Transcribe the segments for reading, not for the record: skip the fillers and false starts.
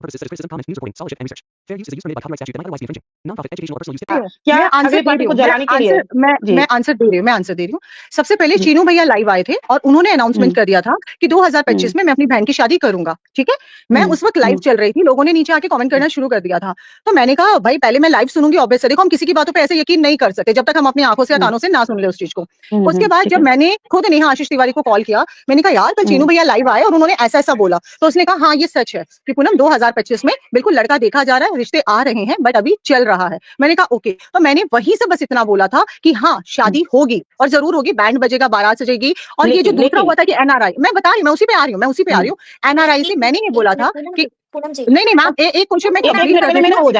Purposes, criticism, comments, news reporting, scholarship, and research. Fair use is a use permitted by copyright statute that might otherwise be infringing. Non-profit, educational, or personal use. क्या मैं answer अगली दे party रही को हूँ जलाने के लिए? मैं आंसर दे रही हूँ। सबसे पहले जी। चीनू भैया लाइव आए थे और उन्होंने अनाउंसमेंट कर दिया था कि 2025 में मैं अपनी बहन की शादी करूंगा, ठीक है। मैं उस वक्त लाइव चल रही थी, लोगों ने नीचे आके कमेंट करना शुरू कर दिया था। तो मैंने कहा भाई पहले मैं लाइव सुनूंगी, ऑब्वियस है, देखो हम किसी की बातों पे ऐसे यकीन नहीं कर सकते जब तक हम अपनी आंखों से या कानों से ना सुन ले उस चीज को। उसके बाद जब मैंने खुद नेहा आशीष तिवारी को कॉल किया, मैंने कहा यार कल चीनू भैया लाइव आए और उन्होंने ऐसा ऐसा बोला, तो उसने कहा हाँ ये सच है कि पूनम 2025 में बिल्कुल लड़का देखा जा रहा है, रिश्ते आ रहे हैं, बट अभी चल रहा है। मैंने कहा ओके, तो मैंने वहीं से बस इतना बोला था कि हाँ शादी होगी और जरूर होगी, बैंड बजेगा, बारात सजेगी। और ये जो दूसरा हुआ था कि एनआरआई, मैं बता रही हूँ, मैं उसी पे आ रही हूँ, एनआरआई से मैंने ये बोला था कि नहीं मैम एक क्वेश्चन में कंप्लीट कर देती हूँ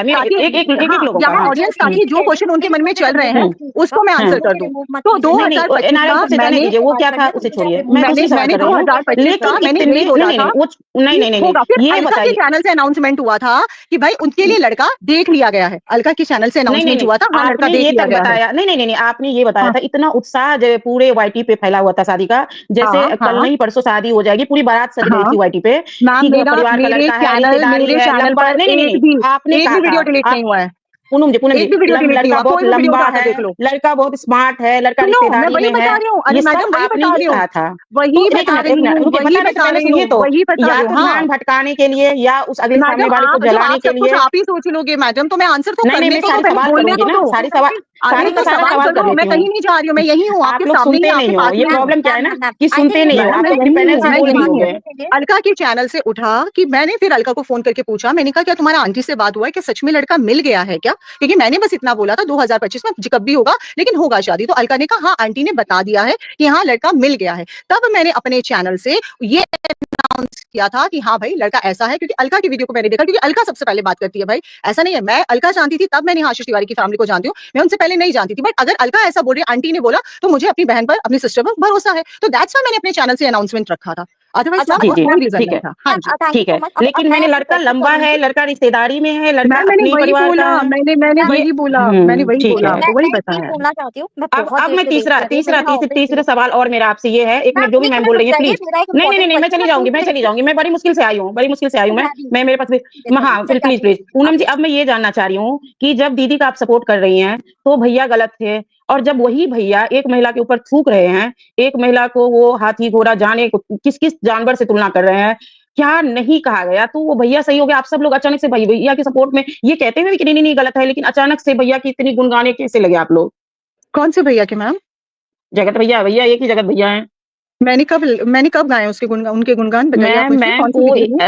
यहाँ ऑडियंस ताकि जो क्वेश्चन उनके मन में चल रहे हैं उसको मैं आंसर कर दूं। तो 2025 में वो क्या था उसे छोड़िए, मैंने 2025 का मैंने यही बोला था होगा। फिर अलका के चैनल से अनाउंसमेंट हुआ था कि भाई उनके लिए लड़का देख लिया गया है, अलका के चैनल से अनाउंसमेंट हुआ था, हाँ लड़का देख लिया गया है। नहीं आपने ये बताया था, इतना उत्साह जो पूरे वाईटी पे फैला हुआ था शादी का, जैसे कल नहीं परसों शादी हो जाएगी, पूरी बारात सज गई थी वाईटी पे, परिवार का लड़का है, मेरे चैनल पर आपने एक भी वीडियो डिलीट नहीं हुआ है। पूनम जी लड़का बहुत लंबा है, लड़का बहुत स्मार्ट है, लड़का रिश्तेदारी में है, ये सब आपने ही कहा था। वही बता रही हूँ, ध्यान भटकाने के लिए या उस अगले सामने वाले को जलाने के लिए आप ही सोच लोगे मैडम, तो मैं आंसर तो नहीं मैं सारे सवाल करूंगी ना, सारे सवाल करूंगी, मैं कहीं नहीं जा रही हूँ, मैं यही हूँ, आप लोग सुनते नहीं हो। ये प्रॉब्लम क्या है ना कि सुनते नहीं हो। अलका के चैनल से उठा कि मैंने फिर अलका को फोन करके पूछा, मैंने कहा क्या तुम्हारा आंटी से बात हुआ है कि सच में लड़का मिल गया है क्या, क्योंकि मैंने बस इतना बोला था 2025 में कब भी होगा लेकिन होगा शादी। तो अलका ने कहा हाँ आंटी ने बता दिया है कि हाँ लड़का मिल गया है। तब मैंने अपने चैनल से ये अनाउंस किया था कि हाँ भाई लड़का ऐसा है, क्योंकि अलका की वीडियो को मैंने देखा, क्योंकि अलका सबसे पहले बात करती है भाई, ऐसा नहीं है। मैं अलका जानती थी तब मैंने आशीष तिवारी की फैमिली को जानती हूँ, मैं उनसे पहले नहीं जानती थी, बट अगर अलका ऐसा बोल रही है, आंटी ने बोला, तो मुझे अपनी बहन पर, अपनी सिस्टर पर भरोसा है, तो दैट्स व्हाई मैंने अपने चैनल से अनाउंसमेंट रखा था। अदरवाइज ठीक है, लेकिन मैंने लड़का लंबा है, लड़का रिश्तेदारी में है, लड़का अपने परिवार का है। मैंने वही बोला, वही बताया। अब मैं तीसरा सवाल और मेरा आपसे ये है, एक मिनट जो भी मैम बोल रही है प्लीज। नहीं मैं चली जाऊंगी, मैं बड़ी मुश्किल से आई हूँ, मैं मेरे पास हाँ प्लीज पूनम जी, अब मैं ये जानना चाह रही हूँ कि जब दीदी का आप सपोर्ट कर रही हैं तो भैया गलत थे, और जब वही भैया एक महिला के ऊपर थूक रहे हैं, एक महिला को वो हाथी घोड़ा जाने किस जानवर से तुलना कर रहे हैं, क्या नहीं कहा गया तो वो भैया सही हो गया? आप सब लोग अचानक से भैया के सपोर्ट में ये कहते हुए कि नहीं गलत है, लेकिन अचानक से भैया की इतनी गुणगाने कैसे लगे आप लोग? कौन से भैया के मैम? जगत भैया एक ही जगत भैया है। मैंने कब गाए उनके गुणगान?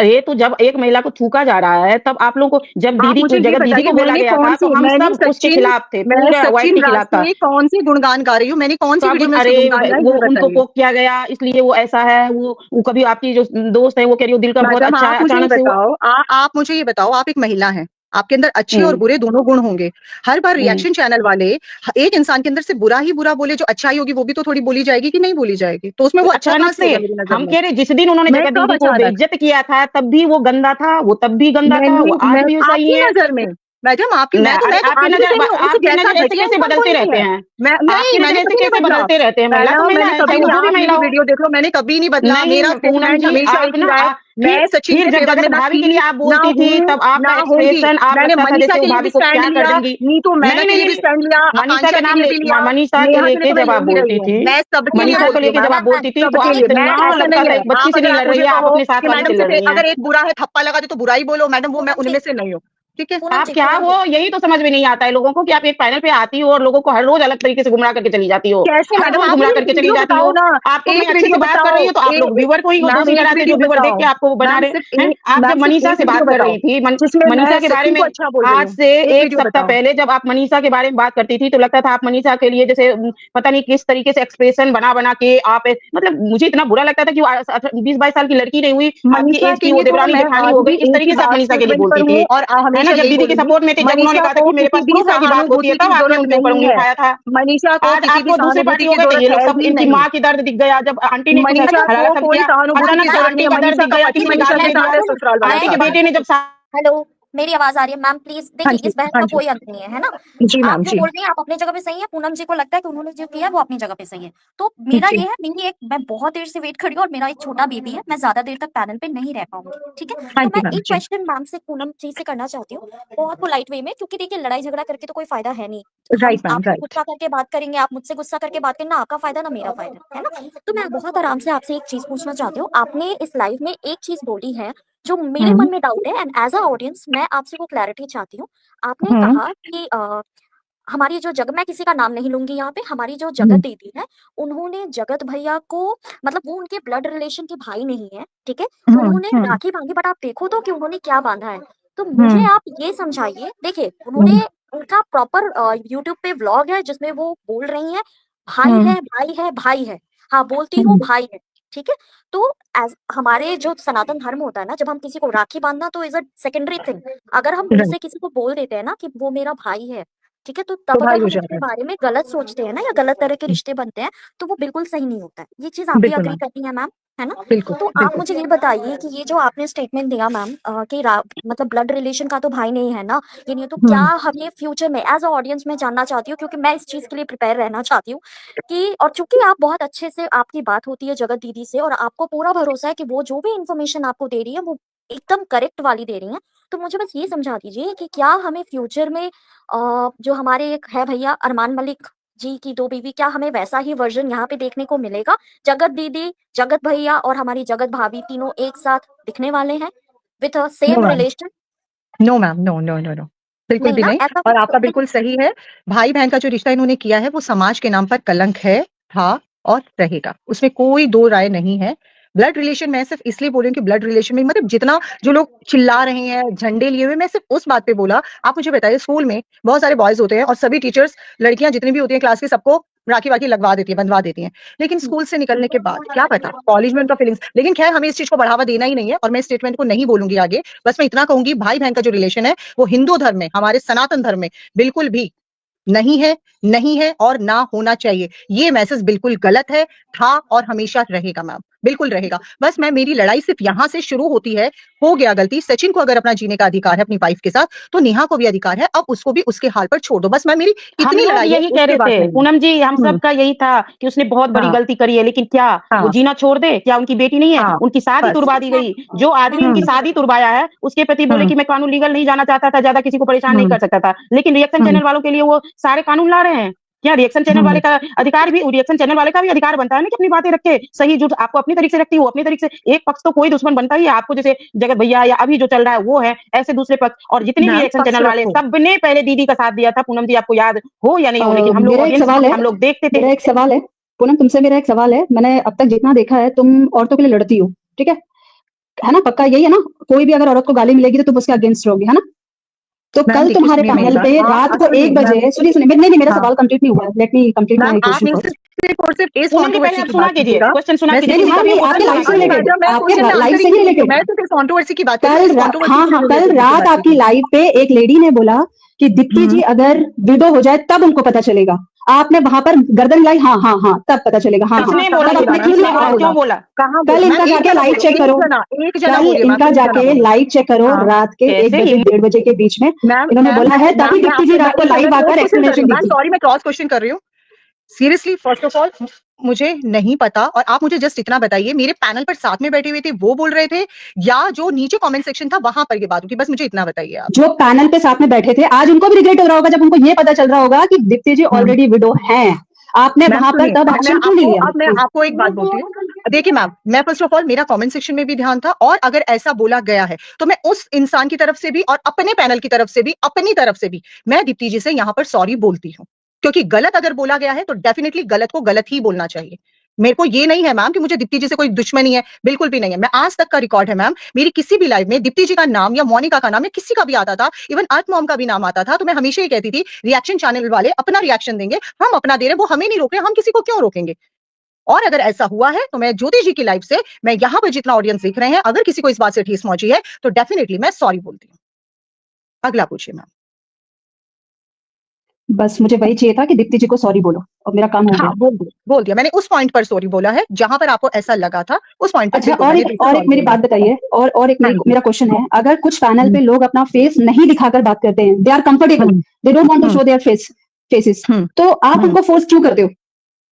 ये तो जब एक महिला को थूका जा रहा है तब आप लोगों को, जब दीदी को जगत दीदी को बोला गया था तो हम सब उसके खिलाफ थे, के खिलाफ था। कौन सी गुणगान गा रही हूँ मैंने? कौन सी वीडियो में वो उनको पोक किया गया इसलिए वो ऐसा है, वो कभी आपकी जो दोस्त है वो कह रही हो दिल का बहुत अच्छा है, अचानक से आप मुझे ये बताओ, आप एक महिला है, आपके अंदर अच्छे और बुरे दोनों गुण होंगे। हर बार रिएक्शन चैनल वाले एक इंसान के अंदर से बुरा ही बुरा बोले, जो अच्छाई होगी वो भी तो थोड़ी बोली जाएगी कि नहीं बोली जाएगी, तो उसमें वो अचानक से हम कह रहे जिस दिन उन्होंने जगत दीदी को बेइज्जत किया था तब भी वो गंदा था, वो तब भी गंदा था, वो आज भी सही है नजर में। मैडम आपकी नजर कैसे बदलते रहते हैं? कैसे बदलते रहते हैं? वीडियो देख लो, मैंने कभी नहीं बदला, मेरा मैं सचिन भाभी के लिए आप बोलती थी तब आपका एक्सप्रेशन मैंने मनीषा के भाभी को क्या कर देंगी, नीतू मैंने मनीषा के नाम मनीषा के लेके जब आप बोलती थी, मैं सबके मनीषा को लेके जब आप बोलती थी तो आप लगता था एक बच्ची से नहीं लड़ रही है, आप अपने साथ वाले से लड़ रही हैं। अगर एक बुरा है थप्पा लगा दे तो बुरा ही बोलो मैडम, वो मैं उनमें से नहीं हूँ, ठीक है। आप क्या वो यही तो समझ में नहीं आता है लोगों को कि आप एक पैनल पे आती हो और लोगों को हर रोज अलग तरीके से गुमराह करके चली जाती हो, कैसे मैडम गुमराह करके चली जाती हो। आपको अच्छे से बात कर रही हो तो आप लोग व्यूअर को ही दोषी कराते, जो व्यूअर देख के आपको बना रहे हैं। आप जब मनीषा से बात कर रही थी, मनीषा के बारे में आज से एक सप्ताह पहले जब आप मनीषा के बारे में बात करती थी तो लगता था आप मनीषा के लिए जैसे पता नहीं किस तरीके से एक्सप्रेशन बना के आप, मतलब मुझे इतना बुरा लगता था कि 20-22 साल की लड़की नहीं हुई, आपकी एज की वो देवरानी जेठानी हो गई, इस तरीके से आप मनीषा के लिए बोलती थी। और जब दीदी के सपोर्ट में थे, जब उन्होंने कहा था कि मेरे पास 20 साल की बात होती है तब आपने उनके ऊपर उंगली उठाया था। मनीषा को आज आपको दूसरी पार्टी हो गई, ये लोग सब इनकी माँ की दर्द दिख गया, जब आंटी ने अचानक से आंटी का दर्द दिख गया, किसी ने गाल दे दिया, आंटी के बेटे ने जब हेलो मेरी आवाज आ रही है मैम? प्लीज हाँ देखिए, जी, इस बहस हाँ का जी। कोई अंत नहीं है ना? जी आप मैम, जो जी। बोल रही हैं आप अपनी जगह पे सही है, पूनम जी को लगता है कि उन्होंने जो किया है वो अपनी जगह पे सही है। तो मेरा जी। ये है, मैं बहुत देर से वेट कर रही हूँ और मेरा एक छोटा बेबी है, मैं ज्यादा देर तक पैनल पे नहीं रह पाऊंगी, ठीक है? हाँ तो जी मैं मैम, एक जी। क्वेश्चन मैम से, पूनम जी से करना चाहती हूँ, बहुत पोलाइट वे में, क्योंकि देखिए लड़ाई झगड़ा करके तो कोई फायदा है नहीं। हम राइट मैम, आपसे राइट। गुस्सा करके बात करेंगे, आप मुझसे गुस्सा करके बात करना, आपका फायदा ना मेरा फायदा, है ना? तो मैं बहुत आराम से आपसे एक चीज पूछना चाहती हूँ। आपने इस लाइव में एक चीज बोली है जो मेरे हुँ, मन में डाउट है, एंड एज अ ऑडियंस मैं आपसे वो क्लैरिटी चाहती हूँ। आपने हुँ, कहा कि हमारी जो जगत, मैं किसी का नाम नहीं लूंगी यहाँ पे, हमारी जो जगत हुँ, दीदी है, उन्होंने जगत भैया को, मतलब वो उनके ब्लड रिलेशन के भाई नहीं है, ठीक है? हुँ, उन्होंने हुँ, राखी बांधी, बट आप देखो तो कि उन्होंने क्या बांधा है। तो मुझे हुँ, आप ये समझाइए, देखिए हुँ, उन्होंने, उनका प्रॉपर यूट्यूब पे व्लॉग है जिसमें वो बोल रही हैं भाई हुँ, है, भाई है, भाई है, हाँ बोलती हूँ हुँ, भाई है, ठीक है? तो एज हमारे जो सनातन धर्म होता है ना, जब हम किसी को राखी बांधना तो इज अ सेकेंडरी थिंग। अगर हम मुंह राइट। से किसी को बोल देते हैं ना कि वो मेरा भाई है, ठीक है, तो तो तब अगर भाई हो हम जाता उसके है। बारे में गलत सोचते हैं ना, या गलत तरह के हुँ, रिश्ते बनते हैं, तो वो बिल्कुल सही नहीं होता है। ये चीज आप भी बिल्कुल अग्री मैम, करती हैं मैम, है ना? बिल्कुल, तो आप बिल्कुल। मुझे ये बताइए कि ये जो आपने स्टेटमेंट दिया मैम, कि मतलब ब्लड रिलेशन का तो भाई नहीं है ना, ये नहीं है, तो क्या हुँ, हमें फ्यूचर में एज अ ऑडियंस में जानना चाहती हूँ, क्योंकि मैं इस चीज के लिए प्रिपेयर रहना चाहती हूँ कि, और चूंकि आप बहुत अच्छे से आपकी बात होती है जगत दीदी से, और आपको पूरा भरोसा है कि वो जो भी इंफॉर्मेशन आपको दे रही है वो एकदम करेक्ट वाली दे रही है। तो मुझे बस ये समझा दीजिए कि क्या हमें फ्यूचर में जो हमारे एक है भैया अरमान मलिक जी की दो बीवी, क्या हमें वैसा ही वर्जन यहाँ पे देखने को मिलेगा? जगत दीदी, जगत भैया और हमारी जगत भाभी तीनों एक साथ दिखने वाले हैं with a no same ma'am, relation? No ma'am, no, no, no, no, बिल्कुल नहीं भी ना, नहीं। ऐसा और कुछ आपका देखिए। बिल्कुल सही है, भाई-बहन का जो रिश्ता इन्होंने किया है, वो समाज के नाम पर कलंक है, था और रहेगा। उसमें कोई दो राय नहीं है। ब्लड रिलेशन मैं सिर्फ़ इसलिए बोल रही हूँ कि ब्लड रिलेशन में मतलब जितना जो लोग चिल्ला रहे हैं, झंडे लिए हुए, मैं सिर्फ़ उस बात पे बोला। आप मुझे बताइए स्कूल में बहुत सारे बॉयज़ होते हैं और सभी टीचर्स लड़कियाँ जितनी भी होती हैं क्लास की सबको राखी-वाखी लगवा देती हैं, बँधवा देती हैं। लेकिन स्कूल से निकलने के बाद क्या पता कॉलेज में उनका फीलिंग्स लेकिन ख़ैर हमें इस चीज़ को बढ़ावा देना ही नहीं है और मैं इस स्टेटमेंट को नहीं बोलूँगी आगे। बस मैं इतना कहूँगी भाई-बहन का जो रिलेशन है, वो हिंदू धर्म में, हमारे सनातन धर्म में बिल्कुल भी नहीं है और ना होना चाहिए। ये मैसेज बिल्कुल गलत है, था और हमेशा रहेगा मैम, बिल्कुल रहेगा। बस मैं मेरी लड़ाई सिर्फ़ यहाँ से शुरू होती है, हो गया गलती, सचिन को अगर अपना जीने का अधिकार है अपनी वाइफ़ के साथ, तो नेहा को भी अधिकार है, अब उसको भी उसके हाल पर छोड़ दो। बस मैं मेरी हम इतनी लोग लड़ाई है, यही कह उसके रहे बाद थे नहीं है। पूनम जी, हम हुँ, सबका यही था कि उसने बहुत बड़ी हाँ, गलती करी है, लेकिन क्या वो हाँ, जीना छोड़ दे? क्या उनकी बेटी नहीं है? हाँ, उनकी शादी बस। तुड़वा दी गई। जो आदमी उनकी हुँ, शादी तुड़वाया है, उसके प्रति बोले हुँ, कि मैं कानून लीगल नहीं जाना चाहता था, ज़्यादा किसी को परेशान नहीं हुँ, कर सकता था। लेकिन रिएक्शन हुँ, चैनल वालों के लिए वो सारे कानून ला रहे हैं। क्या रिएक्शन चैनल वाले का भी अधिकार बनता है ना कि अपनी बातें रखे, सही झूठ आपको अपनी तरीके से रखती है, वो अपनी तरीके से। एक पक्ष तो कोई दुश्मन बनता ही है आपको, जैसे जगत भैया या अभी जो चल रहा है वो है, ऐसे दूसरे पक्ष और जितने भी मैम रिएक्शन पक्ष चैनल वाले रखो। सबने पहले दीदी का साथ दिया था। पूनम जी आपको याद हो या नहीं हो, लेकिन हम लोग मेरा एक ऑडियंस, सवाल है हम लोग देखते थे। मेरा एक सवाल है पूनम, तुमसे मेरा एक सवाल है। मैंने अब तक जितना देखा है तुम औरतों के लिए लड़ती हो, ठीक है ना? पक्का यही है ना? कोई भी अगर औरत को गाली मिलेगी तो तुम उसके अगेंस्ट रहोगी, है ना? तो मैम कल देखिए तुम्हारे सुनिए मेरी पैनल बात, पे आप रात को सुनिए 1 मैम बजे, सुनिए नहीं नहीं, मेरा हाँ, सवाल कंप्लीट नहीं हुआ है। Let me complete ma'am my आप क्वेश्चन मेरे से फर्स्ट। सिर्फ़ और सिर्फ़ इस पूनम जी पहले कंट्रोवर्सी आप की सुना बात कीजिए, कीजिएगा। क्वेश्चन सुना मैं कीजिए, नहीं सिर्फ़ नहीं, किसी हाँ का भी नहीं, हो आपके क्वेश्चन लाइफ सुना से कीजिए। रिलेटेड, मैं आपके क्वेश्चन लाइफ आंसर से ही ही नहीं रिलेटेड। मैं सिर्फ़ इस कंट्रोवर्सी की बात कर रही हूँ, कल इस कंट्रोवर्सी हाँ से हाँ, कल रिलेटेड मुझे रात बात आपकी कीजिए। लाइव पे एक लेडी ने बोला कि दीप्ति हुँ, जी अगर विडो हो जाए तब उनको पता चलेगा। आपने वहां पर गर्दन हिलाई, हाँ हाँ हाँ, तब पता चलेगा, हाँ हाँ। कहाँ किसने बोला कहाँ तब ये बोला आपने बात? मैम? क्यों किसने कहाँ बोला? लिया? बोला? क्यों बोला? कहाँ कल बोला? मैम इनका एक जाके जना लाइव बोलो, चेक करो। एक जना कल बोलिए मैम, इनका एक जना जाके बोलो। लाइव चेक करो, हाँ, रात के 1 कैसे बजे ये? 1:30 बजे के बीच में मैम इन्होंने मैम बोला है, मैम तभी मैं दीप्ति आपसे जी रात को मैं लाइव क्रॉस आकर क्वेश्चन कर रही एक्सप्लेनेशन हूँ दी मैम, थी। सॉरी मैं क्रॉस क्वेश्चन कर रही हूँ। सीरियसली फर्स्ट ऑफ ऑल मुझे नहीं पता और आप मुझे जस्ट इतना बताइए मेरे पैनल पर साथ में बैठे हुए थे वो बोल रहे थे या जो नीचे कमेंट सेक्शन था वहां पर ये बात हुई? बस मुझे इतना बताइए आप। जो पैनल पे साथ में बैठे थे, आज उनको भी रिग्रेट हो रहा होगा जब उनको ये पता चल रहा होगा कि दीप्ति जी हम्म, ऑलरेडी विडो हैं। आपने मैम वहां पर सुनिए तब एक्शन क्यों नहीं लिया? अब मैं प्लीज। आपको एक बात बोलती हूँ। देखिए मैम मैं फर्स्ट ऑफ ऑल मेरा कमेंट सेक्शन में भी ध्यान था और अगर ऐसा बोला गया है तो मैं उस इंसान की तरफ से भी और अपने पैनल की तरफ से भी अपनी तरफ से भी मैं दीप्ति जी से यहाँ पर सॉरी बोलती हूँ क्योंकि गलत अगर बोला गया है तो डेफिनेटली गलत को गलत ही बोलना चाहिए। मेरे को ये नहीं है मैम कि मुझे दीप्ति जी से कोई दुश्मनी है, बिल्कुल भी नहीं है। मैं आज तक का रिकॉर्ड है मैम, मेरी किसी भी लाइव में दीप्ति जी का नाम या मोनिका का नाम या किसी का भी आता था, इवन अर्थ मॉम का भी नाम आता था तो मैं हमेशा ही कहती थी रिएक्शन चैनल वाले अपना रिएक्शन देंगे, हम अपना दे रहे हैं, वो हमें नहीं रोक रहे, हम किसी को क्यों रोकेंगे। और अगर ऐसा हुआ है तो मैं ज्योति जी की लाइव से मैं यहाँ पर जितना ऑडियंस देख रहे हैं अगर किसी को इस बात से ठेस पहुंची है तो डेफिनेटली मैं सॉरी बोलती हूँ। अगला पूछिए मैम। बस मुझे वही चाहिए था कि दीप्ति जी को सॉरी बोलो और मेरा काम हो हाँ गया। बोल दिया मैंने, उस पॉइंट पर सॉरी बोला है जहां पर आपको ऐसा लगा था, उस पॉइंट पर अच्छा, बिल्कुल और मैंने एक बिल्कुल और एक sorry मेरी बोला। बात बताइए, और एक हाँ जी। मेरा क्वेश्चन है, अगर कुछ पैनल पे लोग अपना फेस नहीं दिखाकर बात करते हैं, they are comfortable, they don't want to show their faces, तो आप उनको फोर्स क्यों करते हो?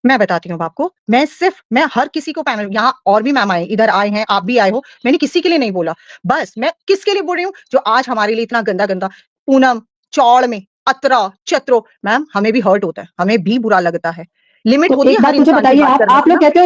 मैं बताती हूँ आपको, मैं हर किसी को पैनल, यहाँ और भी मैम आए, इधर आए हैं, आप भी आए हो, मैंने किसी के लिए नहीं बोला। बस मैं किसके लिए बोल रही हूँ, जो आज हमारे लिए इतना गंदा गंदा पूनम चौड़ में अतरा चत्रो, मैम हमें भी हर्ट होता है, हमें भी बुरा लगता है, लिमिट तो होती एक है हर बात मुझे इंसान की बताइए, बात करने आप की लोग ना। कहते हो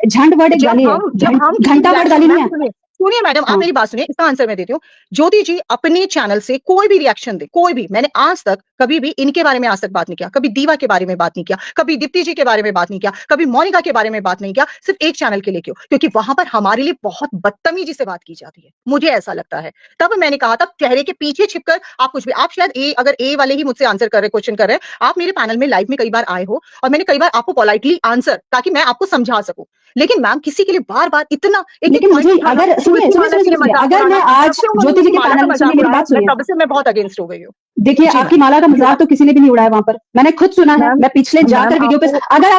झंड वर्ड एक गाली है, जब हम घंटा वर्ड गाली नहीं है। सुनिए मैडम, आप हाँ। मेरी बात सुनिए, इसका आंसर मैं देती हूँ। ज्योति जी अपने चैनल से कोई भी रिएक्शन दे, कोई भी, मैंने आज तक कभी भी इनके बारे में आज तक बात नहीं किया, कभी दीवा के बारे में बात नहीं किया, कभी दीप्ति जी के बारे में बात नहीं किया, कभी मोनिका के बारे में बात नहीं किया, सिर्फ एक चैनल के लिए क्यों? क्योंकि वहां पर हमारे लिए बहुत बदतमीजी से बात की जाती है, मुझे ऐसा लगता है। तब मैंने कहा, तब चेहरे के पीछे छिपकर आप कुछ भी, आप शायद अगर ए वाले ही मुझसे आंसर कर रहे, क्वेश्चन कर रहे हैं, आप मेरे पैनल में लाइव में कई बार आए हो और मैंने कई बार आपको पोलाइटली आंसर, ताकि मैं आपको समझा सकूं। लेकिन मैम किसी के लिए बार बार इतना लेकिन मुझे अगर सुनिए, अगर मैं आज ज्योति जी के पैनल में, सुनिए मेरी बात सुनिए, तब से मैं बहुत अगेंस्ट हो गई हूँ। देखिए जी आपकी मैम। माला का मजाक तो किसी ने भी नहीं उड़ाया वहां पर, मैंने खुद सुना है, मैम, मैं पिछले जाकर मैम, वीडियो पे, अगर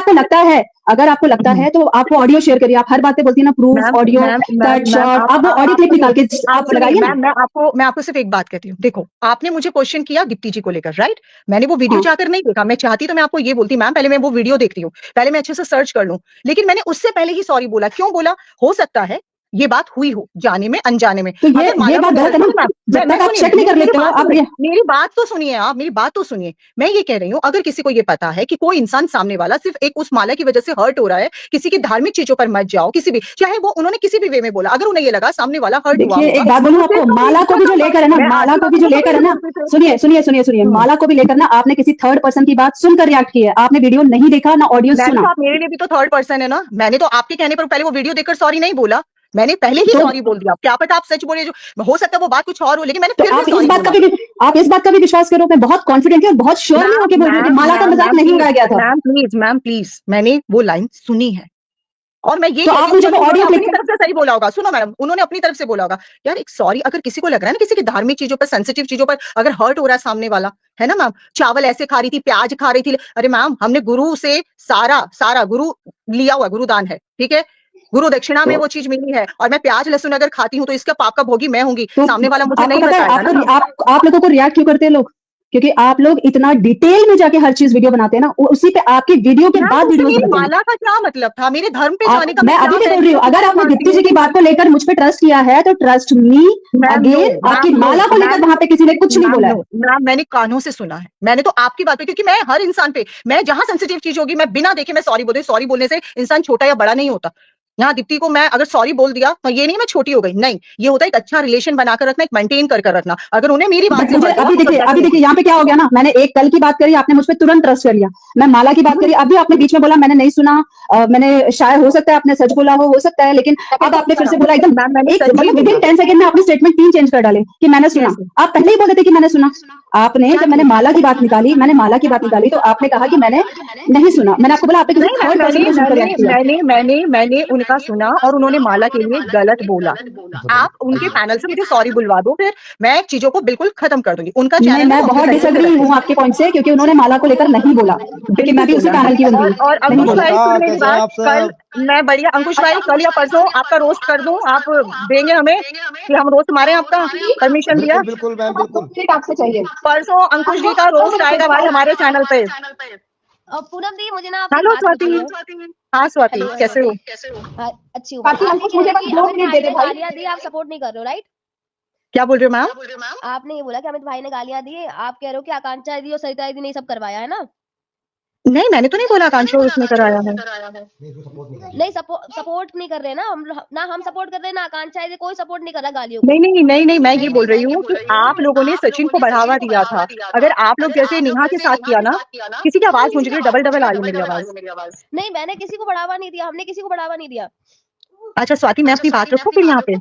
आपको लगता है तो आपको ऑडियो शेयर करिए, आप हर बात पे बोलती है ना proof, ma'am, audio, ma'am, cut, ma'am, short, आप वो ऑडियो क्लिप निकाल के आप सुनिए, लगाइए ना। मैम, मैं आपको सिर्फ एक बात कहती हूँ, देखो आपने मुझे क्वेश्चन किया दीप्ति जी को लेकर, राइट? मैंने वो वीडियो हाँ। जाकर नहीं देखा, मैं चाहती तो मैं आपको ये बोलती, मैम पहले मैं वो वीडियो देखती हूँ, पहले मैं अच्छे से सर्च कर लूं, लेकिन मैंने उससे पहले ही सॉरी बोला। क्यों बोला? हो सकता है ये बात हुई हो, जाने में अनजाने में। तो ये बात गलत है ना, जब तक आप चेक नहीं कर लेते हो आप। मेरी बात तो सुनिए, आप मेरी बात तो सुनिए, मैं ये कह रही हूँ, अगर किसी को ये पता है कि कोई इंसान सामने वाला सिर्फ एक उस माला की वजह से हर्ट हो रहा है, किसी की धार्मिक चीजों पर मत जाओ, किसी भी, चाहे वो उन्होंने किसी भी वे में बोला, अगर उन्हें ये लगा सामने वाला हर्ट हुआ, देखिए एक बात बोलूं आपको, माला को भी जो लेकर है ना, सुनिए, माला को भी लेकर ना आपने किसी थर्ड पर्सन की बात सुनकर रिएक्ट किया है, आपने वीडियो नहीं देखा ना ऑडियो सुना। आप मेरे लिए भी तो थर्ड पर्सन है ना, मैंने तो आपके कहने पर पहले वो वीडियो देखकर सॉरी नहीं बोला, मैंने पहले ही सॉरी बोल दिया। क्या पता आप सच बोले, जो हो सकता है वो बात कुछ और हो, लेकिन मैंने तो फिर आप भी इस सॉरी बात का भी विश्वास करो, मैं बहुत कॉन्फिडेंट और बहुत श्योर हूं कि बोल रही हूं, माला का मजाक नहीं उड़ाया गया था। मैम प्लीज, मैंने वो लाइन सुनी है और मैं ये तो आप मुझे ऑडियो अपनी तरफ से सही बोला होगा। सुनो मैडम, उन्होंने अपनी तरफ से बोला होगा, यार एक सॉरी, अगर किसी को लग रहा है ना, किसी की धार्मिक चीजों पर, सेंसिटिव चीजों पर अगर हर्ट हो रहा है सामने वाला, है ना मैम, चावल ऐसे खा रही थी, प्याज खा रही थी, अरे मैम हमने गुरु से सारा गुरु लिया हुआ, गुरुदान है, ठीक है, गुरु दक्षिणा में वो चीज मिली है, और मैं प्याज लहसुन अगर खाती हूँ तो इसका पाप का भोगी मैं होंगी, तो सामने वाला मुझे आपको नहीं पता है बताएगा ना। आप लोगों को रिएक्ट क्यों करते हैं लोग? क्योंकि आप लोग इतना डिटेल में जाके हर चीज वीडियो बनाते हैं ना, उसी पे आपकी वीडियो के बाद वीडियो बनाते हैं। माला का क्या मतलब था, मेरे धर्म पे जाने का? मैं अभी भी बोल रही हूँ, अगर आपने दीप्ति जी की बात को लेकर मुझ पे ट्रस्ट किया है तो ट्रस्ट मी अगेन, आपकी माला को लेकर वहां पे किसी ने कुछ नहीं बोला है। मैम मैंने कानों से सुना है, मैंने तो आपकी बात पे, क्योंकि मैं हर इंसान पे, मैं जहां सेंसिटिव चीज होगी मैं बिना देखे मैं सॉरी बोलती हूँ। सॉरी बोलने से इंसान छोटा या बड़ा नहीं होता। यहाँ दीप्ति को मैं अगर सॉरी बोल दिया तो ये नहीं मैं छोटी हो गई, नहीं, ये होता है एक अच्छा रिलेशन बनाकर रखना, एक मेंटेन कर रखना। अगर उन्हें मेरी बात से अभी देखिए यहाँ पे क्या हो गया ना, मैंने एक कल की बात करी, आपने मुझ पर तुरंत ट्रस्ट कर लिया। मैं माला की बात करी, अभी आपने बीच में बोला मैंने नहीं सुना, मैंने शायद हो सकता है आपने सच बोला हो सकता है, लेकिन अब आपने फिर से बोला एकदम विद इन 10 सेकंड में आपने स्टेटमेंट 3 चेंज कर डाले कि मैंने सुना। आप पहले ही बोले थे कि मैंने सुना। आपने जब मैंने माला की बात निकाली, तो आपने कहा कि मैंने नहीं सुना। मैंने आपको बोला आपने किसी थर्ड पर्सन को सुनकर रिएक्ट किया। मैंने उनका सुना और उन्होंने माला के लिए गलत बोला। आप उनके पैनल से मुझे सॉरी बुलवा दो, फिर मैं चीजों को बिल्कुल खत्म कर दूंगी। उनका चैनल मैं बहुत डिसएग्री हूँ आपके पॉइंट से, क्योंकि उन्होंने माला को लेकर नहीं बोला, क्योंकि मैं भी उसी पैनल की बंदी हूँ। और अंकुश भाई सुन मेरी बात, कल मैं बढ़िया, अंकुश भाई कल या परसों आपका रोस्ट कर दूं, आप देंगे हमें कि हम रोस्ट मारे? आपका परमिशन दिया? बिल्कुल मैम, बिल्कुल आपसे चाहिए परसों अंकुश जी का रोस्ट आएगा भाई हमारे चैनल पे। पूनम दी, मुझे ना हेलो स्वाति। हाँ स्वाति, कैसे हो? अच्छी हूँ। गालियां दी, आप सपोर्ट नहीं कर रहे हो, राइट? क्या बोल रहे हो मैम? आपने ये बोला कि अमित भाई ने गालियां दी, आप कह रहे हो कि आकांक्षा दी और सरिता दी ने सब करवाया है ना? नहीं, मैंने तो नहीं बोला आकांक्षा उसने कराया है। नहीं, सपोर्ट नहीं कर रहे ना हम सपोर्ट कर रहे हैं ना आकांक्षा दी, कोई सपोर्ट नहीं कर रहा गालियों को। नहीं, मैं ये बोल रही हूँ कि आप लोगों ने सचिन को बढ़ावा दिया था। अगर आप लोग जैसे नेहा के साथ किया ना, किसी की आवाज गूंज रही है, डबल आ रही है मेरी आवाज। नहीं, मैंने किसी को बढ़ावा नहीं दिया, हमने किसी को बढ़ावा नहीं दिया। अच्छा स्वाति, मैं अपनी बात रखूं फिर यहाँ पे?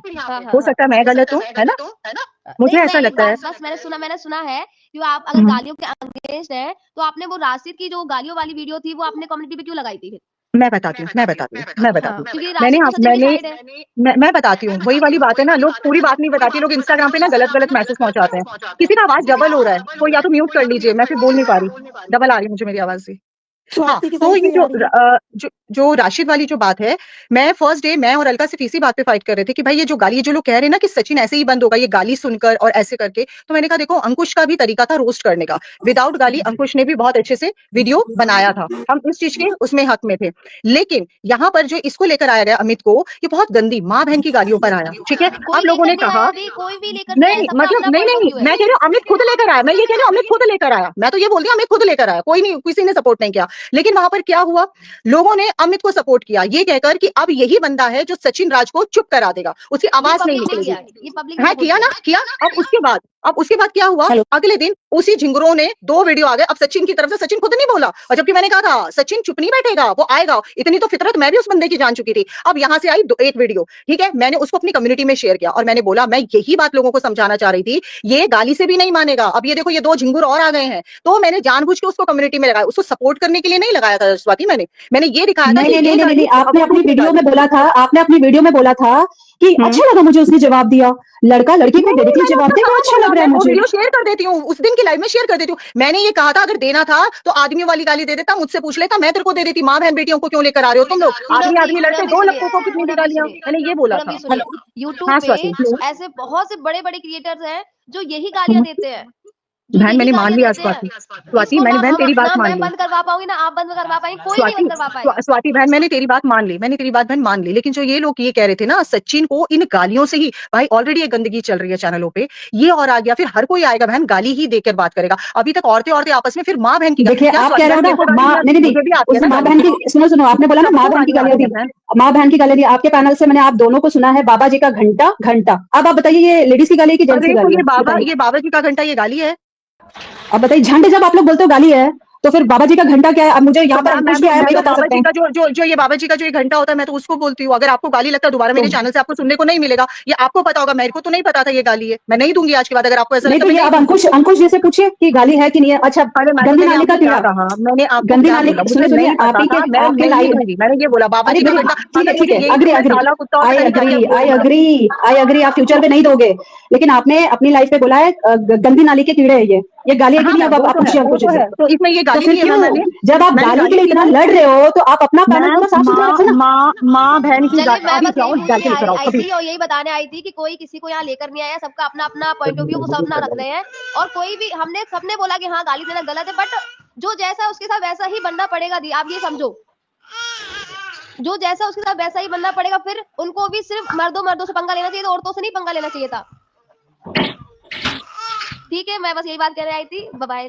हो सकता है मैं गलत हूँ, है ना? मुझे ऐसा लगता है। बस मैंने सुना है कि आप अगर गालियों के अगेंस्ट है तो आपने वो राशिद की जो गालियों वाली वीडियो थी वो आपने कम्युनिटी पे क्यों लगाई थी? मैं बताती हूँ मैं बताती हूँ मैं बताती हाँ, हूँ क्योंकि मैंने राशि तो सचिन की मैंने साइड है। मैं बताती हूँ वही वाली बात है ना, लोग पूरी बात नहीं बताती, लोग इंस्टाग्राम पे ना गलत गलत मैसेज पहुंचाते हैं। किसी का आवाज डबल हो रहा है, तो या तो म्यूट कर लीजिए, मैं फिर बोल नहीं पा रही, डबल आ रही है मुझे मेरी आवाज से। हाँ, तो ये जो राशिद वाली जो बात है, मैं फर्स्ट डे मैं और अलका सिर्फ इसी बात पे फाइट कर रहे थे कि भाई ये जो गाली, ये जो लोग कह रहे हैं ना कि सचिन ऐसे ही बंद होगा ये गाली सुनकर और ऐसे करके, तो मैंने कहा देखो अंकुश का भी तरीका था रोस्ट करने का, विदाउट गाली अंकुश ने भी बहुत अच्छे से वीडियो बनाया था, हम इस चीज के उसमें हक में थे। लेकिन यहाँ पर जो इसको लेकर आया गया अमित को, ये बहुत गंदी माँ बहन की गालियों पर आया, ठीक है। कोई अब लोगों लेकर ने नहीं कहा आया अभी, कोई भी लेकर नहीं आया, नहीं, सबका मतलब अपना नहीं पॉइंट ऑफ नहीं, व्यू है। मैं कह रही हूँ अमित खुद लेकर आया, मैं ये कह रही हूँ अमित खुद लेकर आया, मैं तो ये बोलती हूँ अमित खुद लेकर आया, कोई नहीं, किसी ने सपोर्ट नहीं किया। लेकिन वहां पर क्या हुआ, लोगों ने अमित को सपोर्ट किया ये कहकर कि अब यही बंदा है जो सचिन राज को चुप करा देगा, उसकी ये आवाज नहीं पब्लिक ने निकलेगी। किया, ये पब्लिक ने हाँ सपोर्ट किया ना, किया। अब उसके बाद क्या हुआ, अगले दिन उसी झिंगुरों ने 2 वीडियो आ गए, अब सचिन की तरफ से सचिन खुद नहीं बोला, और जबकि मैंने कहा था सचिन चुप नहीं बैठेगा, वो आएगा, इतनी तो फितरत मैं भी उस बंदे की जान चुकी थी। अब यहाँ से आई एक वीडियो, ठीक है, मैंने उसको अपनी कम्युनिटी में शेयर किया और मैंने बोला मैं यही बात लोगों को समझाना चाह रही थी, ये गाली से भी नहीं मानेगा। अब ये देखो ये 2 झिंगुर और आ गए हैं, तो मैंने जानबूझ के उसको कम्युनिटी में लगाया, उसको सपोर्ट करने के लिए नहीं लगाया था स्वाति, मैंने ये दिखाया था नहीं कि नहीं ये नहीं नहीं, गाली आपने अपनी दूसरी वीडियो गाली। में बोला था, आपने अपनी वीडियो में बोला था कि अच्छा लगा मुझे उसने जवाब दिया, लड़का लड़की को नहीं, डायरेक्टली मैंने जवाब उसका दे वो कहाँ अच्छा बोला, लग रहा मैं है वो मुझे। वीडियो शेयर कर देती हूँ, उस दिन की लाइव में शेयर कर देती हूँ। मैंने ये कहा था अगर देना था तो आदमियों वाली गाली दे देता, मुझसे पूछ लेता, मैं तेरे को दे देती, माँ बहन बेटियों को क्यों लेकर आ रहे हो तुम लोग, आदमी आदमी लड़ते, 2 लड़कों को कितनी भी गालियां, मैंने ये बोला था। यूट्यूब हाँ पे स्वाति, ऐसे बहुत से बड़े बड़े क्रिएटर्स हैं जो यही गालियां देते हैं, जो बहन यही मैंने मान गालियां लिया देते हैं। स्वाति, इसको मैंने बहन तेरी बात ना मान मैं ली। बंद करवा पाऊंगी ना आप बंद करवा पाएंगे, कोई नहीं बंद करवा पाएगा। स्वाति बहन मैंने तेरी बात मान ली, मैंने तेरी बात बहन मान ली, लेकिन जो ये लोग ये कह रहे थे ना सचिन को इन गालियों से ही, भाई ऑलरेडी एक गंदगी चल रही है चैनलों पे, ये और आ गया, फिर हर कोई आएगा बहन गाली ही देकर बात करेगा। अभी तक औरतें आपस में फिर माँ बहन की, देखिए आप कह रहे हो ना माँ, नहीं नहीं, उसने माँ बहन की, सुनो सुनो, आपने बोला ना माँ बहन की गालियां दी, माँ बहन की गालियां दी, आपके पैनल से मैंने आप दोनों को सुना है बाबा जी का घंटा घंटा। अब आप बताइए ये लेडीज की गाली है कि जेंट्स की अरे तो गाली है? ये बाबा जी का घंटा ये गाली है? अब बताइए, झंड जब आप लोग बोलते हो गाली है तो फिर बाबा जी का घंटा क्या है? अब मुझे यहाँ पर अंकुश भी आया, वही बता सकते हैं। जो ये बाबा जी का जो ये घंटा होता है मैं तो उसको बोलती हूँ। अगर आपको गाली लगता है दोबारा मेरे चैनल से आपको सुनने को नहीं मिलेगा, ये आपको पता होगा, मेरे को तो नहीं पता था ये गाली है, मैं नहीं दूंगी आज के बाद। अगर आपको ऐसा नहीं तो लगता ये है अब अंकुश जी से पूछिए कि गाली है कि नहीं है। अच्छा, गंदी नाली का कीड़ा, मैंने आपको गंदी क्या नाली, बोला, सुनिए मुझे सुनिए, नहीं पता आपी था, के मैं आपके नहीं लाइव, दूंगी, मैंने ये बोला बाबा अरे जी का बिल्कुल घंटा, ठीक है अगर ठीक मुझे है, यही अग्री मैं अग्री काला कुत्ता और आई पता नहीं अग्री क्या-क्या आई बोलूंगा। अग्री आई अग्री, आप फ्यूचर पे नहीं दोगे, लेकिन आपने अपनी लाइफ पे बोला है गंदी नाली के कीड़े है ये गाली है कि हाँ नहीं? मैम, अब वो आप तो है, पूछिए वो अंकुश तो जी है, से। तो इसमें ये तो गाली फिर दी है क्यों, मैम मैंने जब आप मैंने गाली के लिए दी इतना है लड़ रहे हो तो आप अपना पैनल मैम। थोड़ा साफ सुथरा रखो ना। माँ बहन की चलिए मैं अभी बस यही जाओ पूछने जाके लेकर आओ आई अभी। थी और यही बताने आई थी कि कोई किसी को यहाँ लेकर नहीं आया, सबका अपना अपना पॉइंट ऑफ व्यू को सब अपना रख रहे हैं, और कोई भी हमने सबने बोला कि हाँ गाली देना गलत है, बट जो जैसा उसके साथ वैसा ही बनना पड़ेगा दी, आप ये समझो, जो जैसा उसके साथ वैसा ही बनना पड़ेगा। फिर उनको भी सिर्फ मर्दों से पंगा लेना चाहिए था, औरतों से नहीं पंगा लेना चाहिए था। ठीक है, मैं बस यही बात कहने आई थी। Bye bye.